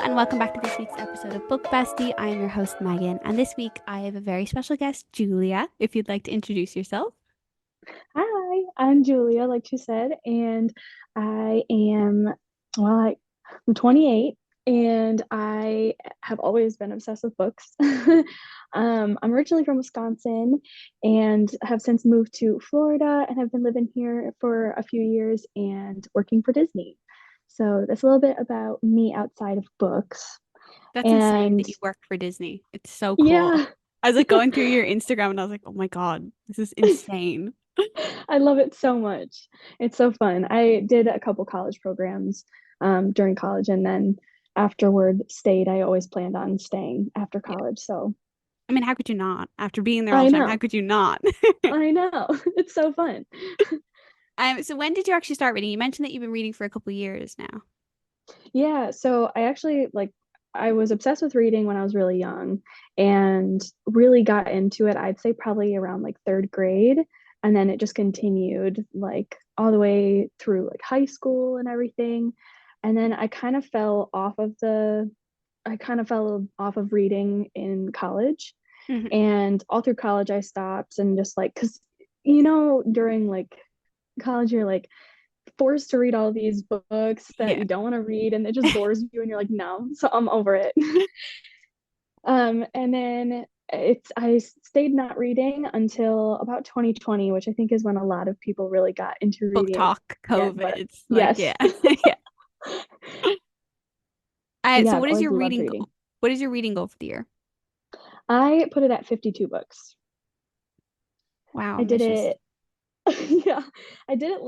and welcome back to this week's episode of Book Bestie. I am your host, Megan, and this week I have a very special guest, Julia. If you'd like to introduce yourself. Hi, I'm Julia, like you said, and I am, I'm 28 and I have always been obsessed with books. I'm originally from Wisconsin and have since moved to Florida and have been living here for a few years and working for Disney. So that's a little bit about me outside of books. That's insane And that you work for Disney. It's so cool. yeah, I was like going through your Instagram and I was like, oh my God, this is insane. I love it so much. It's so fun. I did a couple college programs during college and then afterward stayed. I always planned on staying after Yeah. college. So I mean, how could you not? After being there all I the time, how know. could you not? I know. It's so fun. So when did you actually start reading? You mentioned that you've been reading for a couple of years now. Yeah, so I actually I was obsessed with reading when I was really young and really got into it, I'd say probably around like third grade. And then it just continued like all the way through like high school and everything. And then I kind of fell off of reading in college. Hmm. And all through college I stopped and just like, because during like college you're like forced to read all these books that Yeah. you don't want to read and it just bores you and you're like, no, so I'm over it. And then I stayed not reading until about 2020, which I think is when a lot of people really got into Book reading talk, again. But COVID. It's like, yes. yeah. Yeah. Yeah, So I've always loved reading. what is your reading goal for the year? I put it at 52 books. Wow, I did ambitious. it. Yeah, I did it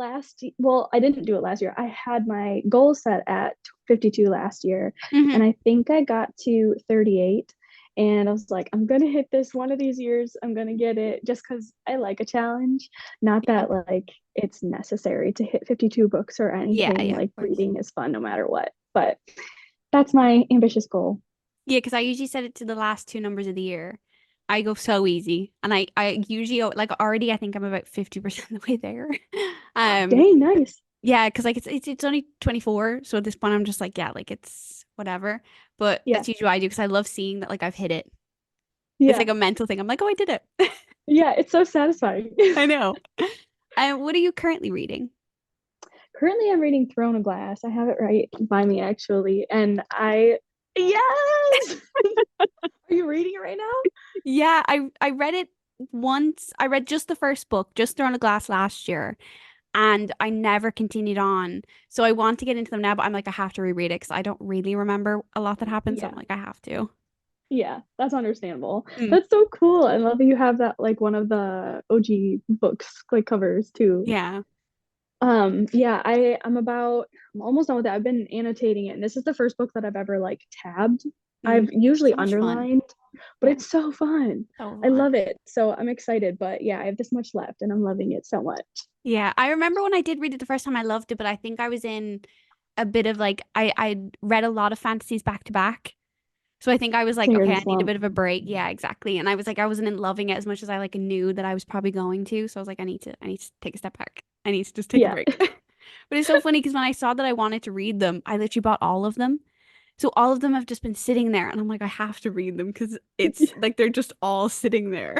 well, I didn't do it last year. I had my goal set at 52 last year, Hmm. and I think I got to 38. And I was like, I'm gonna hit this one of these years. I'm gonna get it just because I like a challenge. Not Yeah. that like it's necessary to hit 52 books or Yeah, anything. yeah, of Like course. reading is fun no matter what. But that's my ambitious goal. Yeah, because I usually set it to the last two numbers of the year. I go so easy. And I usually like already I think I'm about 50% of the way there. Um Dang, nice. yeah, because like it's only 24. So at this point I'm just like, yeah, like it's whatever. But Yeah, that's usually what I do because I love seeing that like I've hit it. It's yeah, like a mental thing. I'm like, oh, I did it. yeah. It's so satisfying. I know. What are you currently reading? Currently, I'm reading Throne of Glass. I have it right by me actually, and yes. Are you reading it right now? Yeah, I read it once. I read just the first book, just Throne of Glass last year. And I never continued on. So I want to get into them now, but I'm like, I have to reread it because I don't really remember a lot that happened. So I'm Yeah, like, I have to. yeah, that's understandable. Mm. That's so cool. I love that you have that like one of the OG books like covers too. Yeah. Yeah, I'm almost done with it. I've been annotating it, and this is the first book that I've ever like tabbed. Mm. I've usually So much fun. underlined, but Yeah. it's so fun. So I fun. love it. So I'm excited, but yeah, I have this much left and I'm loving it so much. Yeah. I remember when I did read it the first time, I loved it, but I think I was in a bit of like, I read a lot of fantasies back to back. So I think I was So like, you're in okay, a I need a slump. bit of a break. Yeah, exactly. And I was like, I wasn't in loving it as much as I like knew that I was probably going to. So I was like, I need to take a step back. I need to just take a Yeah. break. But it's so funny because when I saw that I wanted to read them, I literally bought all of them. So all of them have just been sitting there, and I'm like, I have to read them because it's like they're just all sitting there.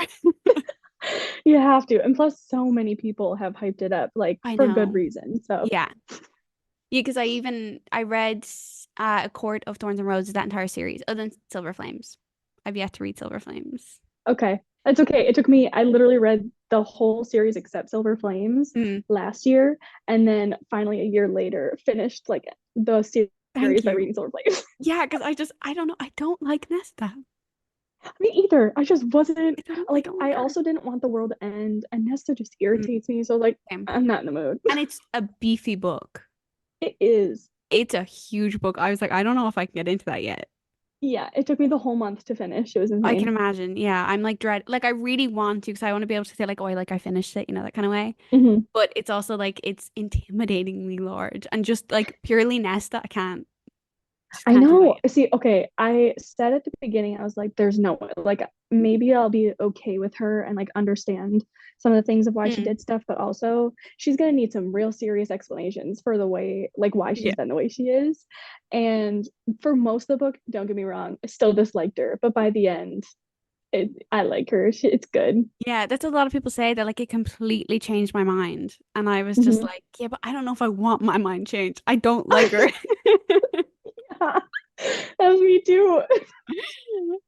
You have to. And plus, so many people have hyped it up, like I for good know. reason. So, Yeah. Yeah, because I read A Court of Thorns and Roses, that entire series, other than Silver Flames. I've yet to read Silver Flames. okay. It's okay. I literally read the whole series except Silver Flames Mm, last year. And then finally, a year later, finished like the thank series by you. reading Silver Flames. Yeah, because I don't know. I don't like Nesta. Me either. I just wasn't I like, don't like I her. also didn't want the world to end. And Nesta just Mm, irritates me. So, like, same. I'm not in the mood. And it's a beefy book. It is. It's a huge book. I was like, I don't know if I can get into that yet. Yeah. It took me the whole month to finish. It was I can insane. imagine. Yeah, I'm like like I really want to because I want to be able to say like, oh, I finished it, that kind of way. Hmm. But it's also like it's intimidatingly large and just like purely Nesta, I can't. Just I can't do it know. yet. See, okay, I said at the beginning, I was like, there's no way. Like, maybe I'll be okay with her and like understand some of the things of why she Mm, did stuff, but also she's gonna need some real serious explanations for the way, like, why yeah. she's been the way she is. And for most of the book, don't get me wrong, I still disliked her, but by the end, I like her. It's good. Yeah, that's what a lot of people say that like it completely changed my mind. And I was just Hmm. like, yeah, but I don't know if I want my mind changed. I don't like her. Yeah, that was me too.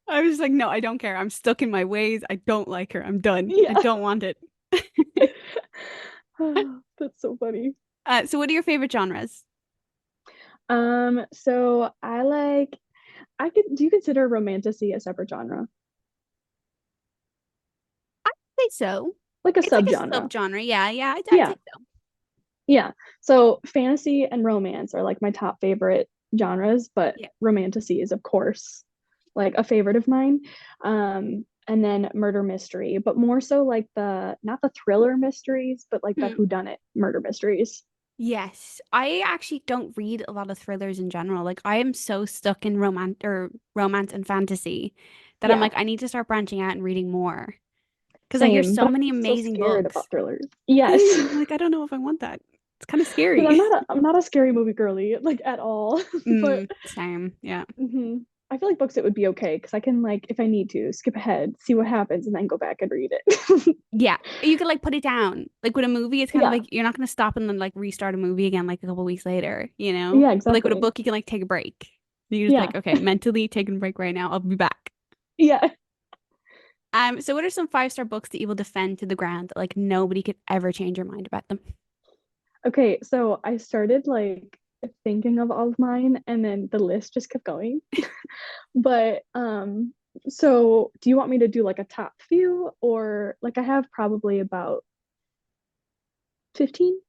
I was like, no, I don't care. I'm stuck in my ways. I don't like her. I'm done. I Yeah. don't want it. That's so funny. So what are your favorite genres? So I could do you consider romantasy a separate genre? I'd say so. Like a It's like a subgenre. subgenre. Yeah, yeah, I'd Yeah. say so. Yeah. So fantasy and romance are like my top favorite genres, but Yeah. romantasy is of course like a favorite of mine. And then murder mystery, but more so like the not the thriller mysteries, but like the Hmm. whodunit murder mysteries. Yes, I actually don't read a lot of thrillers in general. Like I am so stuck in romance and fantasy that I'm Yeah, like I need to start branching out and reading more because I hear same. so But many I'm so amazing scared books. about thrillers. Yes. Same. I'm like I don't know if I want that. It's kind of Because scary. I'm not a scary movie girly like at all. But Same. Yeah. mhm. I feel like books it would be okay because I can like if I need to skip ahead, see what happens, and then go back and read it. Yeah. You could like put it down. Like with a movie, it's kind of Yeah, like you're not going to stop and then like restart a movie again like a couple weeks later, you know? yeah, But like with a exactly. book, you can like take a break. You can just be Yeah, like, okay, mentally taking a break right now. I'll be back. yeah. So what are some five-star books that you will defend to the ground that like nobody could ever change your mind about them? Okay, so I started like thinking of all of mine, and then the list just kept going. But so do you want me to do like a top few, or like I have probably about 15?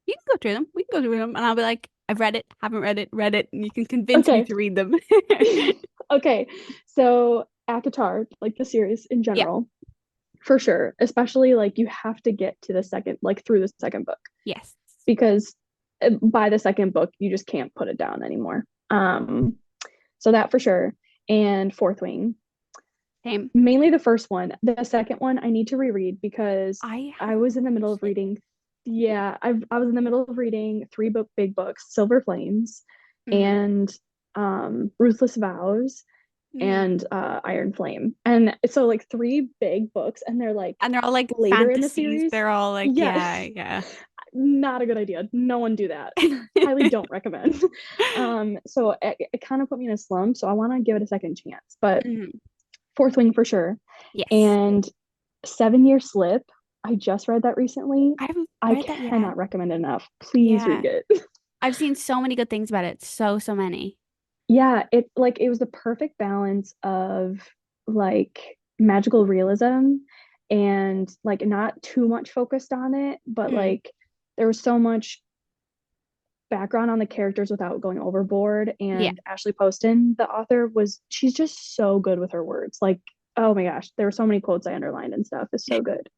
You can go through them. We can go through them, and I'll be like, I've read it, haven't read it, and you can convince me Okay. to read them. Okay. So ACOTAR, like the series in Yeah. general, for sure. Especially like you have to get to the second, like through the second book, Yes. because by the second book, you just can't put it down anymore. So that for sure. And Fourth Wing, Same. mainly the first one. The second one I need to reread because I I haven't was in the middle of finished it. reading. Yeah, I was in the middle of reading three big books: Silver Flames, Mm. and Ruthless Vows, Mm. and Iron Flame. And so like three big books, and they're like And they're all like later in the fantasies. series. They're all like, Yeah, yeah, yeah. not a good idea. No one do that. Highly don't recommend. So it kind of put me in a slump. So I want to give it a second chance. But Mhm. Fourth Wing for sure. Yes. And 7 Year Slip. I just read that recently. I haven't I read that yet. cannot recommend it enough. Please Yeah. read it. I've seen so many good things about it. So many. Yeah, it was the perfect balance of like magical realism and like not too much focused on it, but Mm. like there was so much background on the characters without going overboard. Yeah. And Ashley Poston, the author, she's just so good with her words. Like, oh my gosh, there were so many quotes I underlined and stuff. It's so good.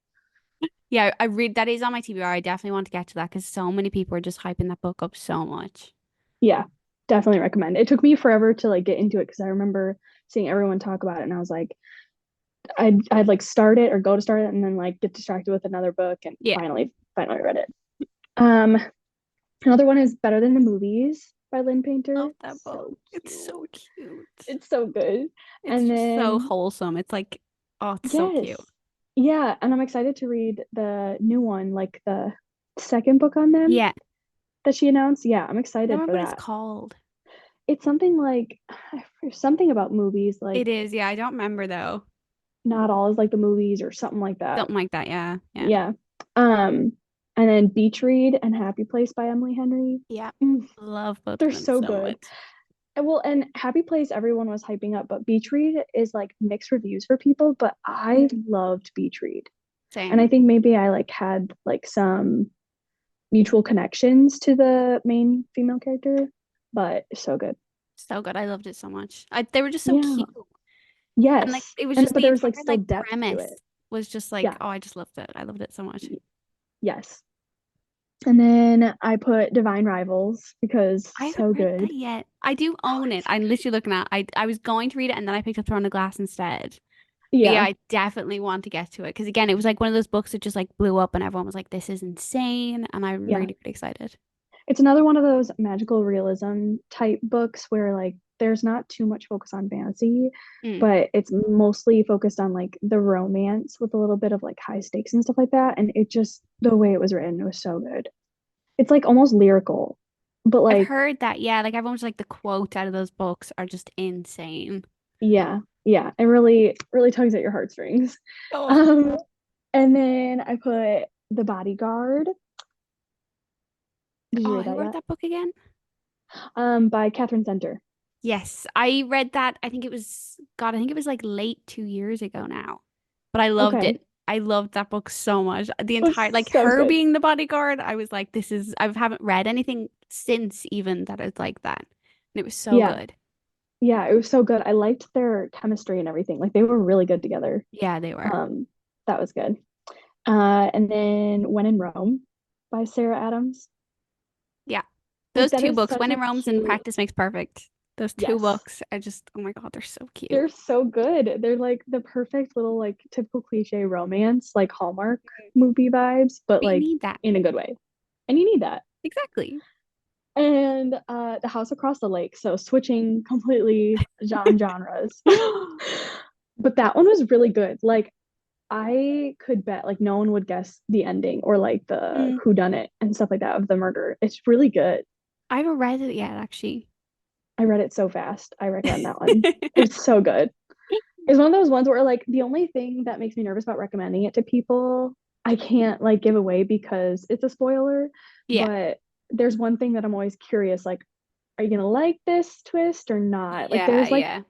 Yeah, I read that is on my TBR. I definitely want to get to that because so many people are just hyping that book up so much. Yeah, definitely recommend. It took me forever to like get into it because I remember seeing everyone talk about it and I was like, I'd like start it or go to start it and then like get distracted with another book and Yeah. finally read it. Um, Another one is Better Than the Movies by Lynn Love Painter. that book. So It's cute. so cute. It's so good. It's And just so then wholesome. It's like, oh, it's so yes, cute. yeah, and I'm excited to read the new one, like the second book on them Yeah. that she announced. Yeah, I'm I don't excited for remember what it's that. called. It's something like something about movies, like It is. Yeah, I don't remember though. not all is like the movies or something like that. Something like that. Yeah. Yeah. Yeah. Um, and then Beach Read and Happy Place by Emily Henry. Yeah. Mm, Love both of they're them so so good. much. Well, and Happy Place everyone was hyping up, but Beach Read is like mixed reviews for people, but I Mm. loved Beach Read. And I Same. think maybe I like had like some mutual connections to the main female character, but so good. So good. I loved it so much. They were just so Yeah. cute. And like Yes. it was And just but the there was entire like still like depth to premise it. was just like, Yeah. oh, I just loved it. I loved it so much. Yes. And then I put Divine Rivals because I haven't so read good. that yet. I do Oh, own it. it's I'm literally looking at. I was going to read it and then I picked up Throne of Glass instead. But yeah, yeah, I definitely want to get to it because again, it was like one of those books that just like blew up and everyone was like, "This is insane," and I'm yeah. really, really excited. It's another one of those magical realism type books where like there's not too much focus on fantasy, Mm. but it's mostly focused on like the romance with a little bit of like high stakes and stuff like that. And it just the way it was written was so good. It's like almost lyrical, but I've like heard that. Yeah, like everyone's like the quotes out of those books are just insane. yeah, yeah, it really really tugs at your heartstrings. Oh, Um, and then I put The Bodyguard. Did you oh, read who that wrote yet? that book again? By Catherine Center. Yes, I read that. I think it was, God, I think it was like late 2 years ago now. But I loved Okay, it. I loved that book so much. The it was entire, like so her good. being the bodyguard, I was like, this is, I haven't read anything since even that is like that. And it was so Yeah, good. yeah, it was so good. I liked their chemistry and everything. Like they were really good together. Yeah, they were. Um, that was good. And then When in Rome by Sarah Adams. Yeah. Like Those that two is books, such When a in Rome's and cute, Practice Makes Perfect. Those two yes. books, I just, oh my God, they're so cute. They're so good. They're like the perfect little like typical cliche romance, like Hallmark movie vibes, but But you like need that. in a good way. And you need that. Exactly. And The House Across the Lake, so switching completely genres. But that one was really good. Like I could bet like no one would guess the ending or like the Mm. who done it and stuff like that of the murder. It's really good. I haven't read it yet, actually. I read it so fast. I recommend that one. It's so good. It's one of those ones where like the only thing that makes me nervous about recommending it to people, I can't like give away because it's a spoiler, Yeah. but there's one thing that I'm always curious like are you gonna like this twist or not? Like Yeah, there's like yeah.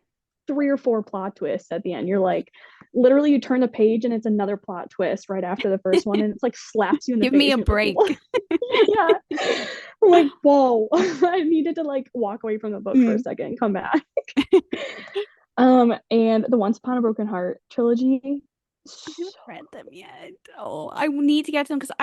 three or four plot twists at the end. You're like literally you turn the page and it's another plot twist right after the first one and it's like slaps you in the Give me face. a You're like, what? break. Yeah. I'm like, whoa. I needed to like walk away from the book for a Mm. second and come back. And the Once Upon a Broken Heart trilogy. I haven't So read them yet. Oh, I need to get to them because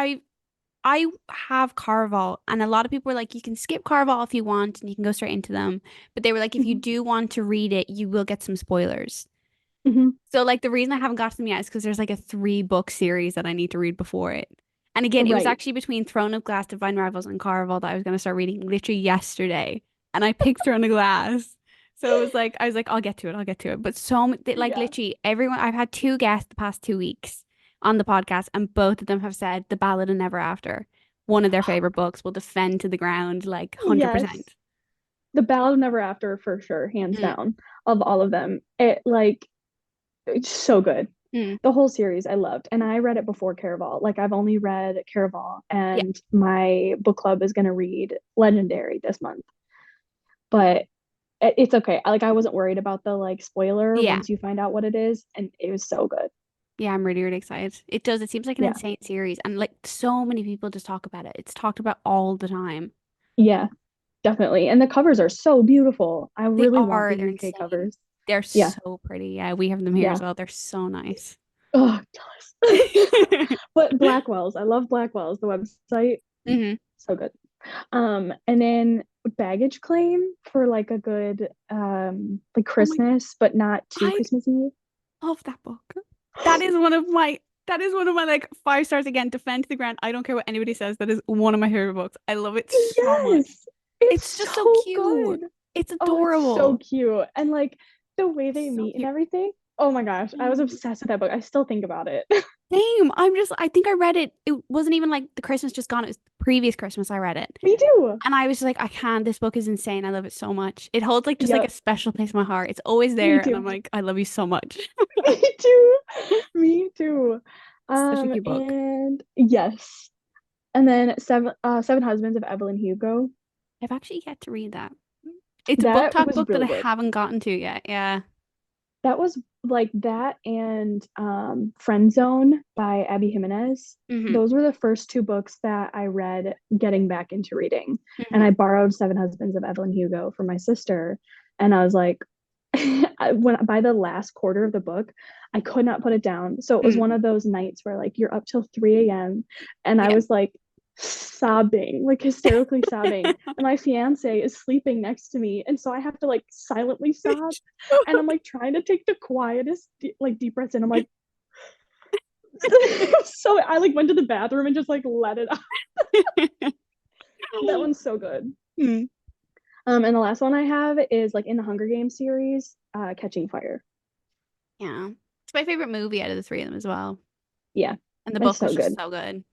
I have Carval, and a lot of people were like, you can skip Carval if you want, and you can go straight into them. But they were like, if you mhm, do want to read it, you will get some spoilers. mhm. So like the reason I haven't got to them yet is because there's like a 3 book series that I need to read before it. And again, it was Right. actually between Throne of Glass, Divine Rivals, and Carval that I was going to start reading literally yesterday, and I picked Throne of Glass. So it was like I was like, I'll get to it, I'll get to it. But like Yeah. literally everyone, I've had 2 guests the past 2 weeks on the podcast, and both of them have said The Ballad of Never After, one of their favorite books, will defend to the ground like Yes. 100%. The Ballad of Never After for sure, hands Mm, down, of all of them. It like it's so good. mm, The whole series I loved. And I read it before Caraval. Like I've only read Caraval yeah, and my book club is gonna read Legendary this month. But it's okay. Like I wasn't worried about the like spoiler yeah, once you find out what it is, and it was so good. yeah. I'm really, really excited. It does. It seems like an Yeah. insane series, and like so many people just talk about it. It's talked about all the time. Yeah, definitely. And the covers are so beautiful. I They really want the are. They're UK insane. covers. They're Yeah. so pretty. Yeah, we have them here as Yeah. well. They're so nice. Oh, jealous. But Blackwell's, I love Blackwell's, the website. Hmm. So good. And then baggage claim for like a good like Oh my, Christmas, but not too I Christmassy. love that book. That is one of my like 5 stars again. Defend to the ground. I don't care what anybody says. That is one of my favorite books. I love it so much. Yes, it's It's just so so cute. good. It's Oh, it's so adorable. cute. And like the way they So meet and cute. everything. Oh my gosh, I was Mm. obsessed with that book. I still think about it. Same. I think I read it. It wasn't even like the Christmas just gone. It was the previous Christmas I read it. Me too. And I was just like, I can't. This book is insane. I love it so much. It holds like just like a Yep, special place in my heart. It's always me there. And I'm too. like, I love you so much. Me too. Me too. Such a cute book. And yes. And then Seven Husbands of Evelyn Hugo. I've actually yet to read that. It's a book That talk was book that I really good. haven't gotten to yet. Yeah. That was like that and Friend Zone by Abby Jimenez. Hmm. Those were the first two books that I read getting back into reading. And Hmm. I borrowed Seven Husbands of Evelyn Hugo from my sister. And I was like, when by the last quarter of the book, I could not put it down. So it was Mm. one of those nights where like you're up till 3 a.m. And I Yeah. was like sobbing, like hysterically sobbing. And my fiance is sleeping next to me. And so I have to like silently sob. And I'm like trying to take the quietest, like deep breaths in. I'm like, so I like went to the bathroom and just like let it out. That one's so good. Hmm. And the last one I have is like in the Hunger Games series, Catching Fire. Yeah. It's my favorite movie out of the three of them as well. Yeah, And the it's book was so just good. so good.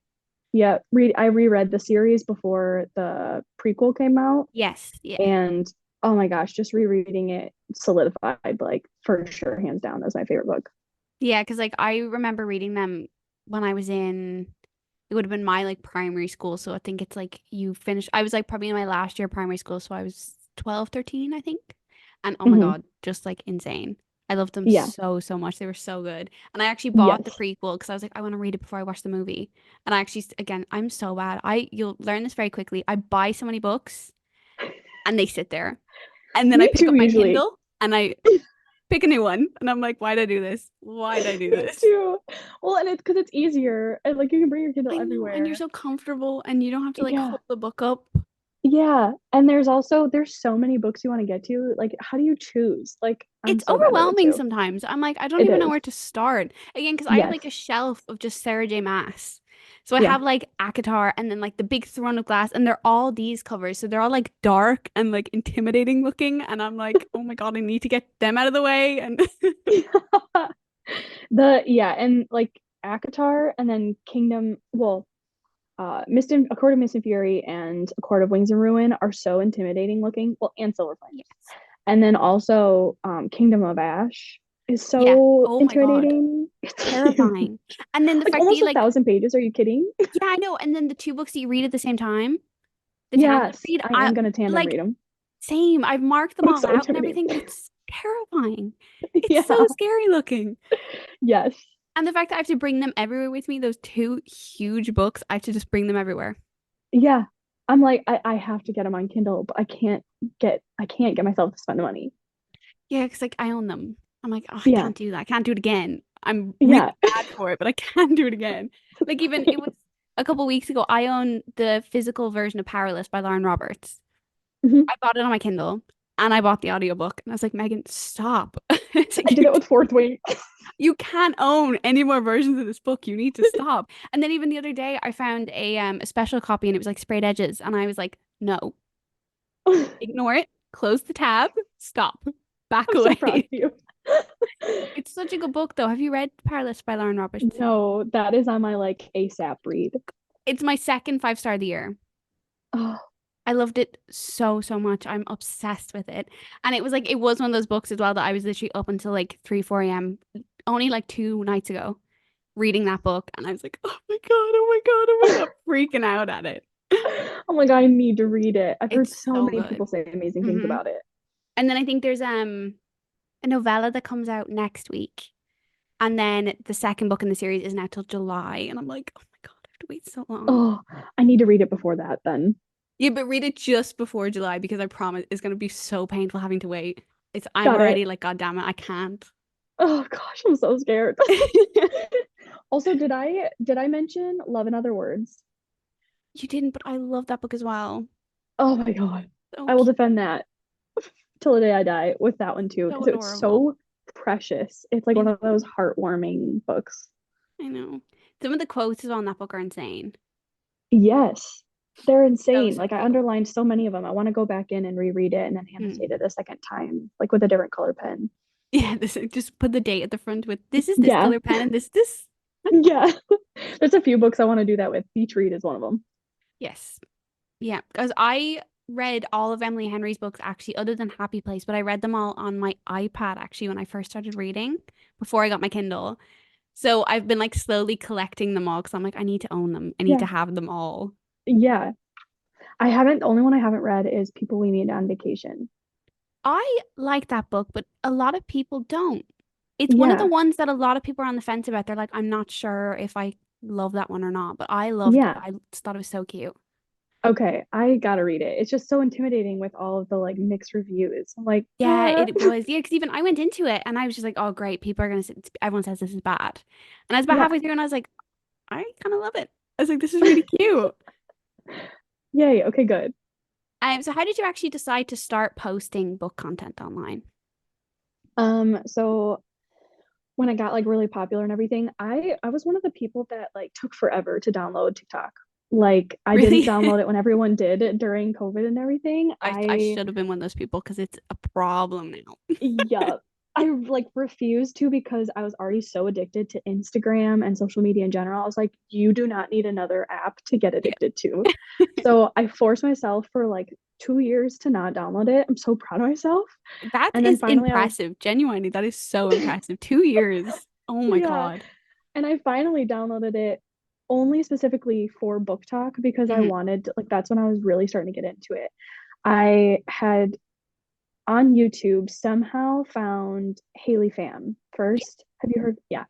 Yeah, I reread the series before the prequel came out, Yes. Yeah. and oh my gosh, just rereading it solidified like for sure, hands down, that's my favorite book. Yeah, because like I remember reading them when I was in it would have been my like primary school. So I think it's like you finished I was like probably in my last year of primary school, so I was 12, 13, I think. And oh my Hmm. God, just like insane. I loved them Yeah. so, so much. They were so good. And I actually bought the Yes. prequel because I was like, I want to read it before I watch the movie. And I actually, again, I'm so bad. You'll learn this very quickly. I buy so many books and they sit there. And then I Me pick too, up my usually. Kindle and I pick a new one. And I'm like, why did I do this? Why did I do Me this? too. Well, and it's because it's easier, and like you can bring your Kindle I know. And you're everywhere. so comfortable and you don't have to like Yeah. hold the book up. Yeah. And there's so many books you want to get to. Like, how do you choose? Like, I'm It's so bad at it overwhelming too. sometimes. I'm like, I don't It even know is. where to start. Again, because I have Yes. like a shelf of just Sarah J. Maas. So I Yeah. have like Akatar and then like the big throne of glass, and they're all these covers. So they're all like dark and like intimidating looking. And I'm like, oh my God, I need to get them out of the way. And And like Akatar and then Kingdom, well, A Court of Mist and Fury and A Court of Wings and Ruin are so intimidating looking. Well, and Silver Flames. yes. And then also Kingdom of Ash is Yeah. so Oh my God. intimidating. It's huge. Terrifying. And then the Like fact that almost you a like, thousand pages. Are you kidding? yeah, I know. And then the two books that you read at the same time, the tandem Yes, read, I I am gonna tandem like read them. same. I've marked them It's all so out and intimidating. everything, but it's terrifying. It's so Yeah. scary looking. Yes. And the fact that I have to bring them everywhere with me, those two huge books, I have to just bring them everywhere. Yeah. I'm like, I have to get them on Kindle, but I can't get myself to spend the money. Yeah, because like I own them. I'm like, oh, I Yeah. can't do that. I can't do it again. I'm really Yeah. bad for it, but I can't do it again. Like even it was a couple weeks ago, I own the physical version of Powerless by Lauren Roberts. Mhm. I bought it on my Kindle and I bought the audiobook. And I was like, Megan, stop. It's I like did it with Fourth Wing. you can't own any more versions of this book. You need to stop. And then even the other day, I found a special copy and it was like sprayed edges, and I was like, no, ignore it, close the tab, stop, back I'm so proud of away. you. It's such a good book, though. Have you read Powerless by Lauren Roberts? No, that is on my like ASAP read. It's my second five-star of the year. Oh, I loved it so, so much. I'm obsessed with it. And it was like, it was one of those books as well that I was literally up until like 3, 4 a.m. only like 2 nights ago reading that book. And I was like, oh my God, oh my God, oh my God, freaking out at it. oh my God, I need to read it. I've heard It's so so many good. people say amazing things Hmm. about it. And then I think there's a novella that comes out next week. And then the second book in the series is now till July. And I'm like, oh my God, I have to wait so long. Oh, I need to read it before that then. Yeah, but read it just before July because I promise it's gonna be so painful having to wait. I'm Got already it. like, God damn it, I can't. Oh gosh, I'm so scared. Also, did I mention Love in Other Words? You didn't, but I love that book as well. Oh my God. So I will cute, defend that till the day I die with that one too, so because it's adorable. so precious. It's like I one of know, those heartwarming books. I know. Some of the quotes on that book are insane. Yes, they're So, insane. so Like I cute. underlined so many of them. I want to go back in and reread it and then Mm. annotate it a second time, like with a different color pen. Yeah, this just put the date at the front with this is this Yeah, color pen and this. yeah. There's a few books I want to do that with. Beach Read is one of them. Yes. Yeah, because I read all of Emily Henry's books actually, other than Happy Place, but I read them all on my iPad actually when I first started reading before I got my Kindle. So I've been like slowly collecting them all because I'm like, I need to own them. I need Yeah, to have them all. yeah. I haven't. The only one I haven't read is People We Meet on Vacation. I like that book, but a lot of people don't. It's one of the Yeah, ones that a lot of people are on the fence about. They're like, I'm not sure if I love that one or not, but I loved it. yeah. I just thought it was so cute. Okay, I gotta read it. It's just so intimidating with all of the like mixed reviews. I'm like, Yeah, ah. it was. Yeah, because even I went into it and I was just like, oh, great. People are going to say, everyone says this is bad. And I was about Yeah, halfway through and I was like, I kind of love it. I was like, this is really cute. Yay. Okay, good. So how did you actually decide to start posting book content online? So when I got like really popular and everything, I was one of the people that like took forever to download TikTok. Like I didn't Really? download it when everyone did during COVID and everything. I should have been one of those people because it's a problem now. Yeah, I like refused to because I was already so addicted to Instagram and social media in general. I was like, you do not need another app to get Yeah. addicted to. So I forced myself for like 2 years to not download it. I'm so proud of myself. That And then is finally I was, impressive. Genuinely, that is so impressive. 2 years. Oh my yeah. God. And I finally downloaded it only specifically for book talk because I Mhm. wanted like that's when I was really starting to get into it. I had on YouTube somehow found Haley Pham Yeah. first. Have you heard? Yeah.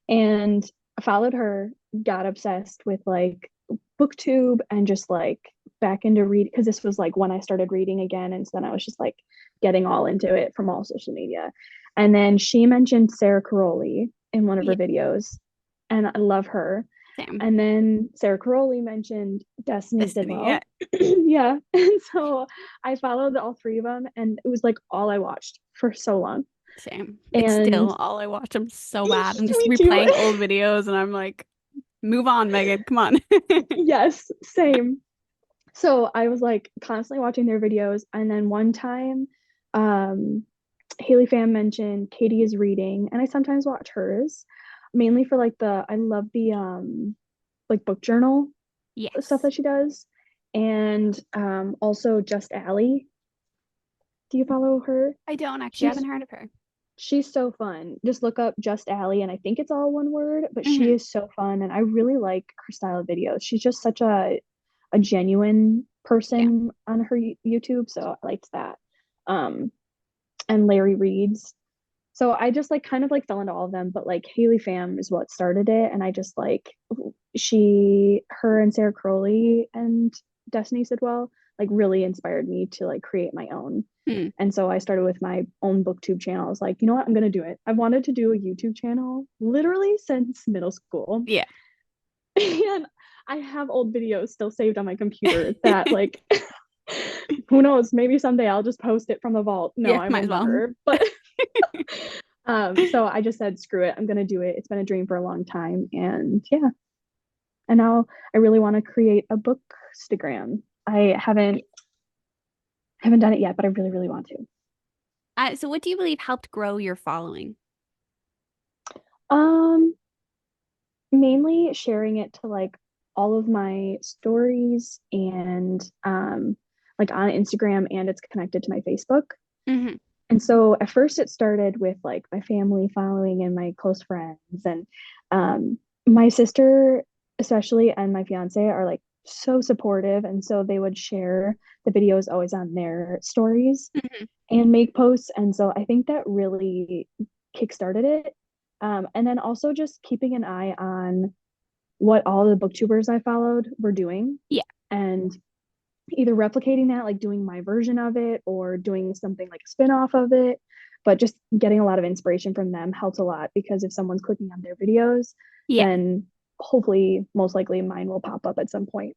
And followed her, got obsessed with like booktube and just like back into read because this was like when I started reading again. And so then I was just like getting all into it from all social media. And then she mentioned Sarah Caroli in one of her Yeah. videos, and I love her. Same. And then Sarah Caroli mentioned Destiny Destiny. Yeah. Sidwell. Yeah. And so I followed all three of them, and it was like all I watched for so long. Same. It's And still all I watch. I'm so bad. I'm just me too. replaying old videos and I'm like, move on, Megan. Come on. Yes, same. So I was like constantly watching their videos. And then one time, um, Haley Pham mentioned Katie is reading, and I sometimes watch hers, mainly for like I love the like book journal stuff Yes. that she does. And also Just Allie. Do you follow her? I don't actually. I She's haven't heard of her. she's so fun. Just look up Just Allie, and I think it's all one word, but she Hmm. is so fun, and I really like her style of videos. She's just such a genuine Yeah. person on her YouTube, so I liked that. Um, and Larry Reed's. So I just like kind of like fell into all of them, but like Haley Pham is what started it, and I just like her and Sarah Crowley and Destiny Sidwell like really inspired me to like create my own. Hmm. And so I started with my own booktube channel. I was like, you know what, I'm gonna do it. I've wanted to do a YouTube channel literally since middle school. Yeah. And I have old videos still saved on my computer that like who knows, maybe someday I'll just post it from the vault. No, Yeah, I might will as well. never. But so I just said screw it. I'm gonna do it. It's been a dream for a long time. And yeah. And now I really want to create a bookstagram. I haven't done it yet, but I really, really want to. So what do you believe helped grow your following? Um, Mainly sharing it to like all of my stories and like on Instagram, and it's connected to my Facebook. Hmm. And so at first it started with like my family following and my close friends, and my sister especially and my fiance are like so supportive, and so they would share the videos always on their stories Hmm. and make posts. And so I think that really kickstarted it. And then also just keeping an eye on what all the booktubers I followed were doing Yeah. and either replicating that, like doing my version of it or doing something like a spin-off of it. But just getting a lot of inspiration from them helps a lot because if someone's clicking on their videos, Yeah. then hopefully, most likely, mine will pop up at some point.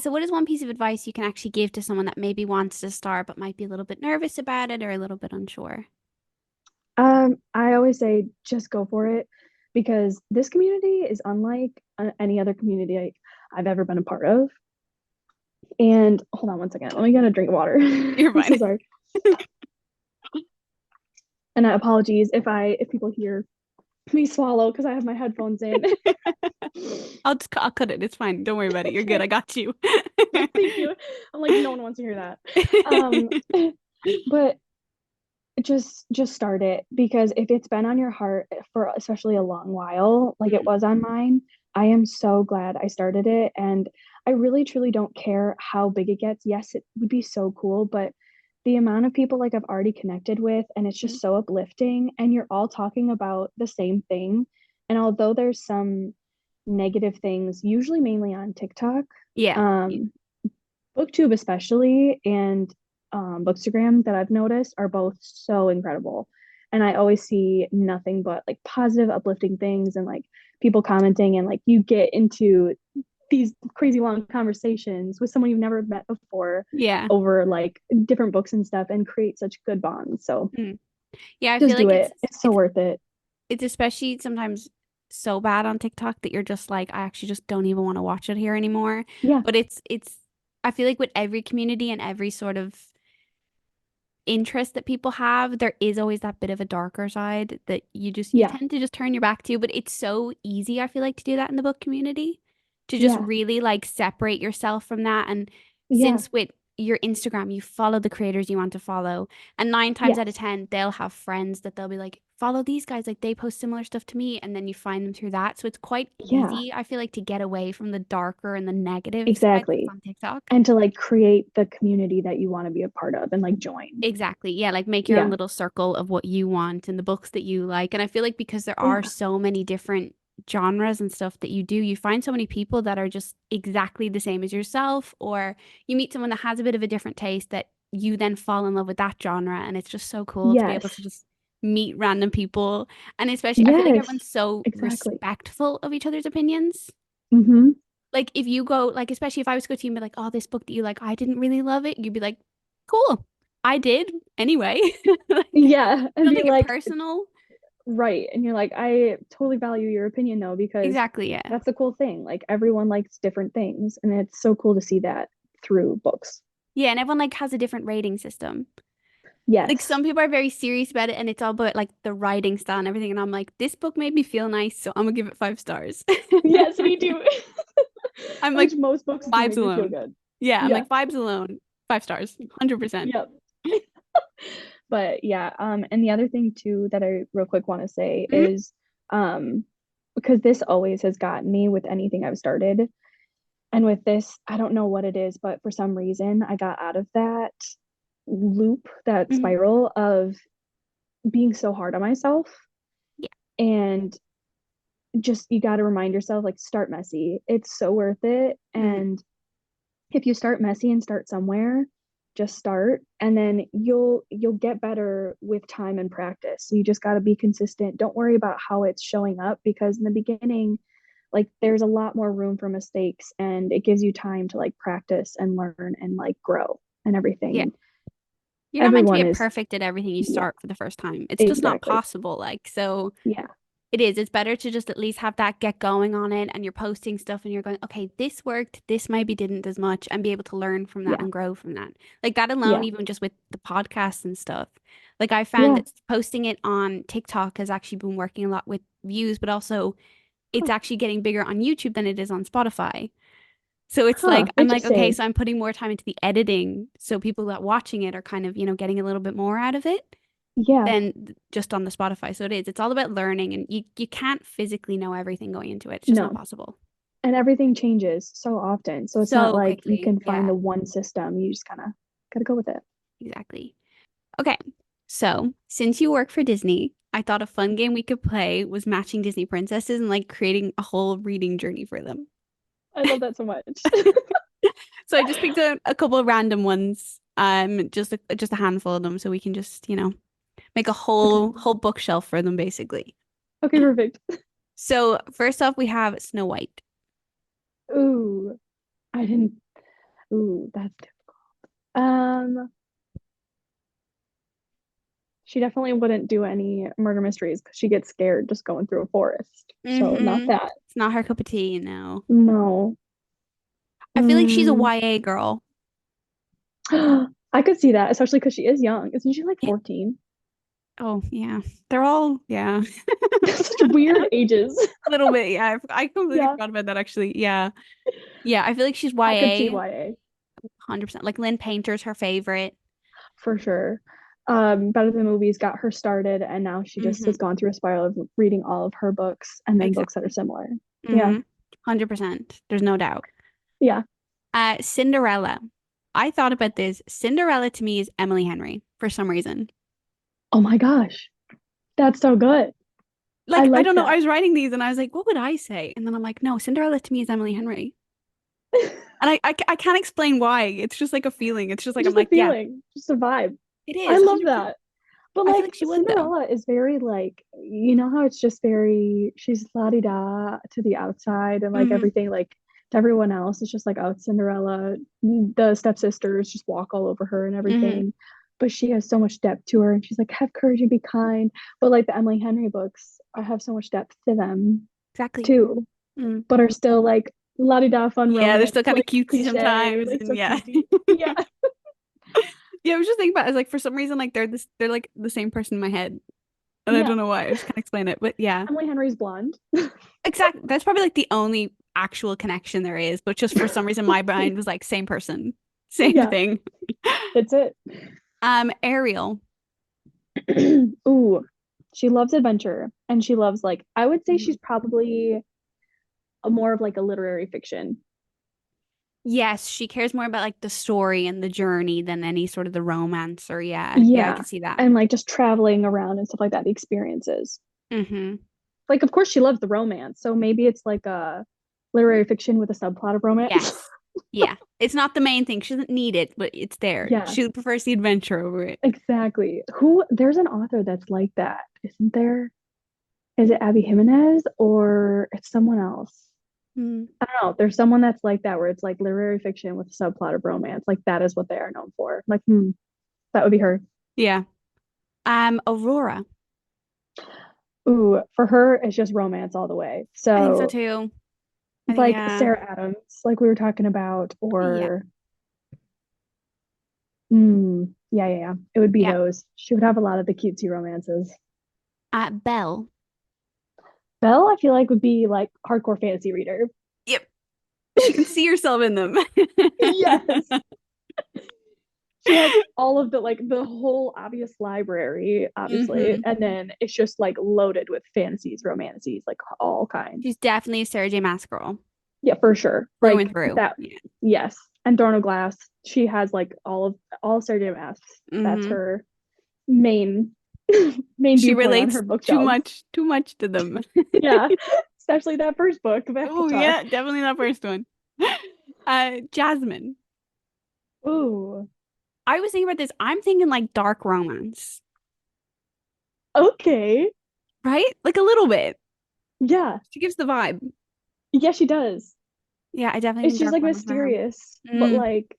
So what is one piece of advice you can actually give to someone that maybe wants to start but might be a little bit nervous about it or a little bit unsure? I always say just go for it because this community is unlike any other community I've ever been a part of. And hold on one second, let me get a drink of water. You're I'm so fine. sorry. And apologies if people hear me swallow because I have my headphones in. I'll cut it. It's fine. Don't worry about it. You're good. Okay, I got you. thank you. I'm like, no one wants to hear that. Um, but just start it because if it's been on your heart for especially a long while, like it Mm, was on mine, I am so glad I started it. And I really truly don't care how big it gets. Yes, it would be so cool, but the amount of people like I've already connected with, and it's mm. just so uplifting, and you're all talking about the same thing. And although there's some negative things, usually mainly on TikTok, Yeah. um, booktube especially, and bookstagram that I've noticed are both so incredible. And I always see nothing but like positive uplifting things and like people commenting, and like you get into these crazy long conversations with someone you've never met before Yeah. over like different books and stuff and create such good bonds. So Mm. Yeah, I feel just do like it. It's so worth it. it's especially sometimes so bad on TikTok that you're just like, I actually just don't even want to watch it here anymore. Yeah. But it's I feel like with every community and every sort of interest that people have, there is always that bit of a darker side that you Yeah. tend to just turn your back to, but it's so easy, I feel like, to do that in the book community, to just Yeah. really like separate yourself from that. And Yeah. since with your Instagram, you follow the creators you want to follow, and nine times out of Yes. 10, they'll have friends that they'll be like, follow these guys, like they post similar stuff to me, and then you find them through that. So it's quite Yeah. easy, I feel like, to get away from the darker and the negative side that's Exactly. on TikTok. And to like create the community that you want to be a part of and like join. Exactly. Yeah, like make your own Yeah. little circle of what you want and the books that you like. And I feel like because there are Yeah. so many different genres and stuff that you do, you find so many people that are just exactly the same as yourself, or you meet someone that has a bit of a different taste that you then fall in love with that genre. And it's just so cool to be able to Yes. just meet random people. And especially, I feel like Yes. everyone's so Exactly. respectful of each other's opinions. Mm-hmm. Like if you go, like especially if I was to go to you and be like, oh, this book that you like, I didn't really love it, you'd be like, cool, I did anyway. Like, Yeah. And don't be take it like, personal. right. And you're like, I totally value your opinion though, because Exactly, yeah. that's the cool thing. Like everyone likes different things. And it's so cool to see that through books. Yeah, and everyone like has a different rating system. Like Yes. some people are very serious about it and it's all about like the writing style and everything. And I'm like, this book made me feel nice, so I'm gonna give it 5 stars. Yes, me too. I'm like Which most books do vibes make me feel alone. good. Yeah, I'm Yeah. like vibes alone, 5 stars, 100%. Yep. But yeah, and the other thing too that I real quick want to say Hmm. is because this always has gotten me with anything I've started. And with this, I don't know what it is, but for some reason I got out of that loop, that Hmm. spiral of being so hard on myself. Yeah, And just you got to remind yourself like start messy. It's so worth it. hmm, And if you start messy and start somewhere, just start and then you'll get better with time and practice. So you just got to be consistent. Don't worry about how it's showing up because in the beginning like there's a lot more room for mistakes and it gives you time to like practice and learn and like grow and everything. yeah. And You're not meant to everyone get is perfect at everything you yeah, start for the first time. It's just not exactly. possible. Like, so Yeah. it is. It's better to just at least have that get going on it and you're posting stuff and you're going, okay, this worked, this maybe didn't as much, and be able to learn from that Yeah. and grow from that. Like that alone, Yeah. even just with the podcasts and stuff. Like I found Yeah. that posting it on TikTok has actually been working a lot with views, but also it's Huh. actually getting bigger on YouTube than it is on Spotify. So it's Huh. like, I'm like, okay, Interesting. so I'm putting more time into the editing. So people that watching it are kind of, getting a little bit more out of it Yeah. than just on the Spotify. So it is. It's all about learning, and you can't physically know everything going into it. It's just not No. possible. And everything changes so often. So it's not So like you quickly. can find Yeah, the one system. You just kind of got to go with it. exactly. Okay. So since you work for Disney, I thought a fun game we could play was matching Disney princesses and like creating a whole reading journey for them. I love that so much. So I just picked a couple of random ones, just a handful of them, so we can just, make a Okay. whole bookshelf for them basically. Okay, perfect. So first off, we have Snow White. Ooh, I didn't. Ooh, that's um. She definitely wouldn't do any murder mysteries because she gets scared just going through a forest. So not Mm-hmm. that. It's not her cup of tea, No. I feel like she's a Mm. YA girl. I could see that, especially because she is young. Isn't she like Yeah. 14? Oh, yeah. They're all, yeah. Such weird ages. A little bit, yeah. I completely Yeah, forgot about that actually. Yeah. Yeah, I feel like she's I could see YA YA 100%. Like Lynn Painter's her favorite. for sure. Better Than Movies got her started, and now she just Hmm. has gone through a spiral of reading all of her books and then books that are Exactly. similar. Yeah, 100%. There's no doubt. yeah. Cinderella. I thought about this. Cinderella to me is Emily Henry for some reason. Oh my gosh, that's so good. I Like, I like don't know. I that. was writing these and I was like, what would I say? And then I'm like, no, Cinderella to me is Emily Henry. And I can't explain why. It's just like a feeling. It's just like, I'm Just a like, yeah, feeling, just a vibe. it I is love 100%. that. But I feel like like she would though. Cinderella is very like you know how it's just very she's la di da to the outside and like Hmm. everything like to everyone else, it's just like, oh, it's Cinderella. The stepsisters just walk all over her and Hmm. everything. But she has so much depth to her, and she's like, have courage and be kind. But like the Emily Henry books, I have so much depth to them Exactly. too, Mm. but are still like la-di-da fun Yeah, they're romance, still kind of like cutesy cliche, sometimes, like and so yeah. cutesy. Yeah. Yeah, I was just thinking about it, like for some reason like they're like the same person in my head. And I Yeah. don't know why. I just can't explain it. But yeah. Emily Henry's blonde. Exactly. That's probably like the only actual connection there is. But just for some reason my mind was like same person. Same Yeah, thing. that's it. Ariel. Ooh, she loves adventure and she loves like I would say she's Mhm. probably a more of like a literary fiction. Yes, she cares more about like the story and the journey than any sort of the romance or yeah. Yeah, I Yeah. can see that. And like just traveling around and stuff like that, the experiences. Hmm. Like of course she loves the romance, so maybe it's like a literary fiction with a subplot of romance. Yes. Yeah. It's not the main thing. She doesn't need it, but it's there. Yeah, She prefers the adventure over it. exactly. Who there's an author that's like that, isn't there? Is it Abby Jimenez or it's someone else? Mm. I don't know. There's someone that's like that where it's like literary fiction with a subplot of romance. Like that is what they are known for. Like, that would be her. Yeah. Aurora. Ooh, for her, it's just romance all the way. I think so So too. I think like yeah. Sarah Adams, like we were talking about, Yeah. or yeah. It would be Yeah. those. She would have a lot of the cutesy romances. Belle. Belle, I feel like would be like hardcore fantasy reader. Yep. She can see herself in them. Yes. She has all of the like the whole obvious library, obviously, Hmm. and then it's just like loaded with fantasies, romances, like all kinds. She's definitely a Sarah J. Maas girl. Yeah, for sure. Through and Like through. that. Yeah. Yes. And Throne of Glass, she has like all Sarah J. Maas. That's Hmm. her main main She viewpoint on relates her bookshelf. too much to them. Yeah. Especially that first book, of Oh Avatar. yeah, definitely that first one. Jasmine. Ooh. I was thinking about this. I'm thinking like dark romance, Okay. right? Like a little bit. Yeah. She gives the vibe. Yeah, she does. Yeah, I definitely It's think just dark like romance for her. mysterious, but Mm, like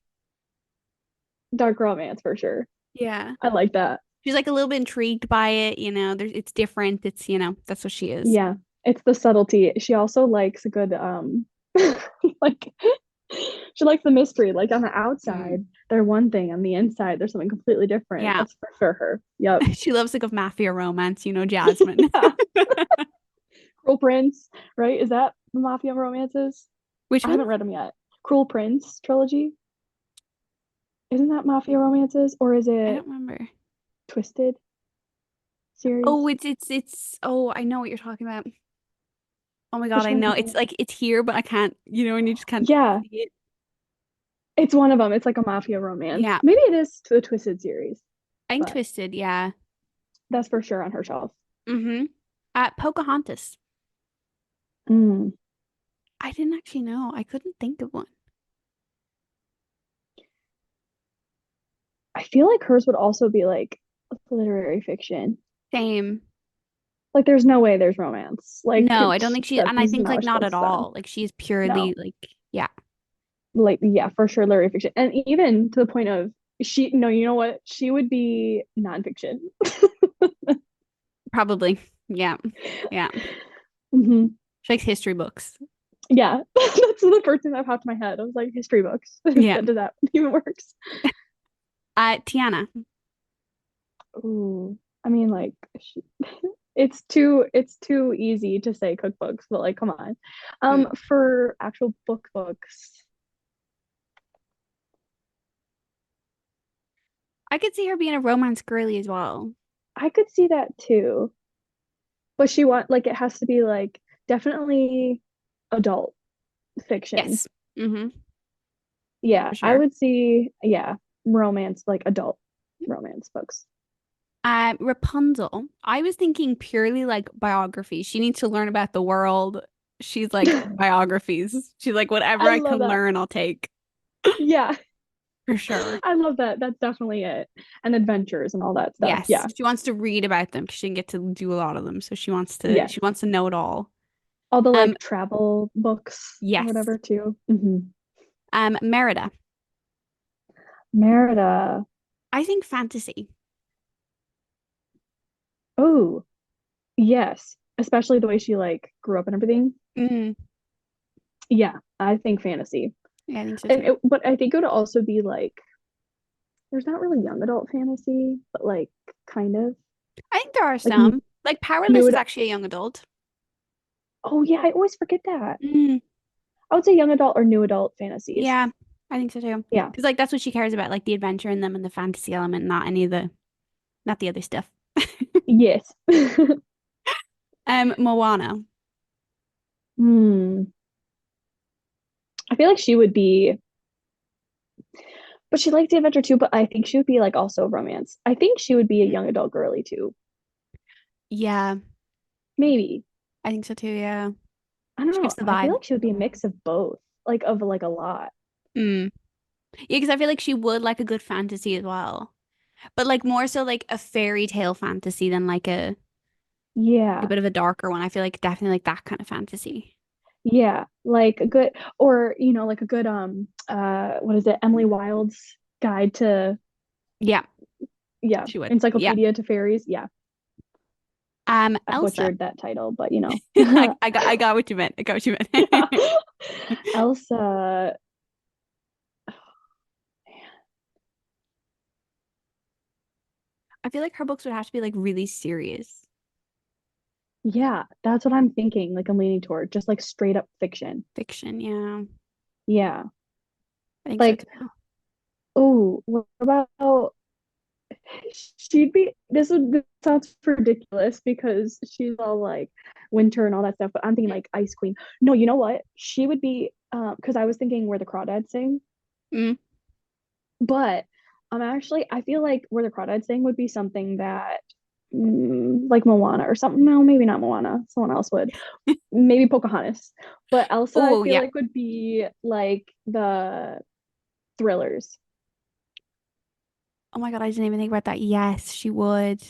dark romance for sure. yeah. I like that. She's like a little bit intrigued by it, you know. There's it's different. It's, you know, that's what she is. Yeah. It's the subtlety. She also likes a good like she likes the mystery. Like on the Mm, outside, they're one thing. On the inside, there's something completely different. yeah. That's for sure her. Yep. She loves like a mafia romance, you know, Jasmine. Yeah. Cruel Prince, right? Is that the Mafia romances? Which I one? haven't read them yet. Cruel Prince trilogy. Isn't that Mafia romances or is I it don't remember. Twisted Oh, series? it's oh, I know what you're talking about. Oh my God, Which I one know. is It's it? like it's here, but I can't, you know, and you just can't Yeah, see it. it's one of them. It's like a mafia romance. Yeah. Maybe it is the Twisted series, I think but Twisted, yeah. that's for sure on her shelf. Mm-hmm. Pocahontas. Mm. I didn't actually know. I couldn't think of one. I feel like hers would also be like literary fiction. Same. Like there's no way there's romance. Like No, I don't think she, that's and I think not like what she not at focuses on. all. Like she's purely No. like, yeah, Like yeah, for sure literary fiction. And even to the point of she no, you know what? She would be nonfiction. probably. Yeah. Yeah. Hmm. She likes history books. Yeah. That's the first thing that popped in my head. I was like history books. Yeah. That even works. Tiana. Ooh. I mean like it's too easy to say cookbooks, but like come on. Mm. For actual books, I could see her being a romance girly as well. I could see that too. But she want like it has to be like definitely adult fiction. Yes. Mm-hmm. Yeah, For I sure. would see yeah, romance like adult romance books. Rapunzel. I was thinking purely like biography. She needs to learn about the world. She's like biographies. She's like whatever I I love can that. learn, I'll take Yeah, for sure. I love that. That's definitely it. And adventures and all that stuff. Yes, Yeah. she wants to read about them because she didn't get to do a lot of them. So Yes. she wants to know it all. All the Um, like travel books or yes. whatever too. Merida. Merida. I think fantasy. Oh, yes. Especially the way she like grew up and everything. Mm, Yeah, I think fantasy. yeah, I think so And too. but I think it would also be like there's not really young adult fantasy, but like kind of I think there are like some. Like Powerless new is ad actually a young adult. Oh yeah, I always forget that. Mm, I would say young adult or new adult fantasies. yeah, I think so too. Yeah. Because like that's what she cares about, like the adventure in them and the fantasy element, not any of the, not the other stuff. Yes. Moana. Hmm. I feel like she would be, but she likes the adventure too, but I think she would be like also romance. I think she would be a Mm. young adult girly too. Yeah, Maybe. I think so too. Yeah, I don't she gives know. the I feel vibe. like she would be a mix of both, like of like a lot. Mm. Yeah, because I feel like she would like a good fantasy as well, but like more so like a fairy tale fantasy than like a Yeah. bit of a darker one. I feel like definitely like that kind of fantasy. Yeah. Like a good or like a good what is it? Emily Wilde's Guide to Yeah, yeah, she would. Yeah. Encyclopedia to Fairies. Yeah. I Elsa. butchered that title, but I got what you meant. I got what you meant. yeah. Elsa, I feel like her books would have to be like really serious yeah, that's what I'm thinking. Like I'm leaning toward just like straight up fiction. fiction. Yeah, Yeah. I think so Like, too. oh, what about this sounds ridiculous because she's all like winter and all that stuff, but I'm thinking like Ice Queen. No, you know what? She would be because I was thinking Where the Crawdads Sing, Mm. but actually I feel like Where the Crawdads Sing would be something that like Moana or something. No, maybe not Moana. Someone else would. Maybe Pocahontas. But Elsa, I Oh feel yeah. like would be like the thrillers, Oh my God, I didn't even think about that. Yes, she would.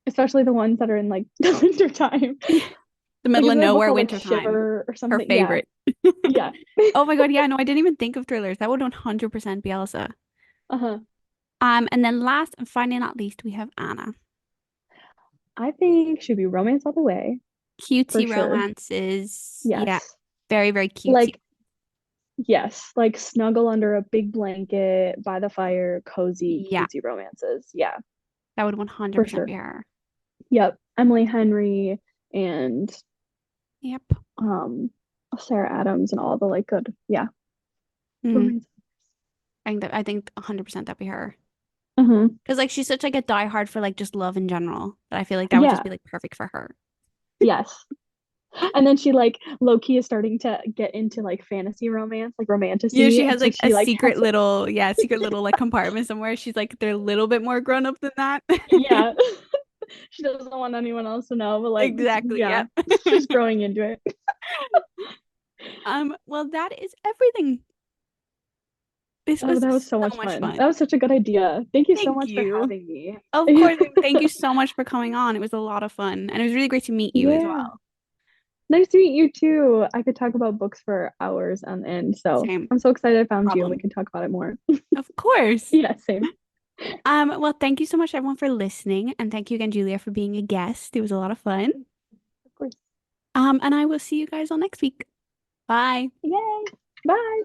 especially the ones that are in like the winter time. The Like, middle of isn't there a book nowhere, called like winter time. Shiver or Her something? Yeah, favorite. yeah. Oh my God, yeah, no, I didn't even think of thrillers. That would 100% be Elsa. Uh-huh. And then last and finally not least, we have Anna. I think should be romance all the way for Cutesy sure. romances. Yeah, Yes. very, very cutesy. Like, yes, like snuggle under a big blanket by the fire, cozy, Yeah, cutesy romances. Yeah, that would for 100% be sure. her. Yep. Emily Henry and Yep. um Sarah Adams and all the like good, yeah, Hmm. romance. I think 100% that'd be her. Mm-hmm. Because like she's such like a diehard for like just love in general that I feel like that would just Yeah, be like perfect for her. yes. And then she like low key is starting to get into like fantasy romance, like Yeah, romantasy. she And has so like a she like secret has little, yeah, secret little like compartment somewhere. She's like they're a little bit more grown up than that. yeah. She doesn't want anyone else to know, but like Exactly. yeah, Yeah. she's growing into it. Well, that is everything. This Oh, was that was so so much much fun. That fun. was such a good idea. Thank you so Thank much for you. having me. Of course. Thank you so much for coming on. It was a lot of fun. And it was really great to meet you as Yeah. well. Nice to meet you too. I could talk about books for hours on end. So Same I'm so excited I found you and we problem. can talk about it more. Of course. Yeah, same. Well, thank you so much everyone for listening. And thank you again, Julia, for being a guest. It was a lot of fun. Of course. And I will see you guys all next week. Bye. Yay. Bye.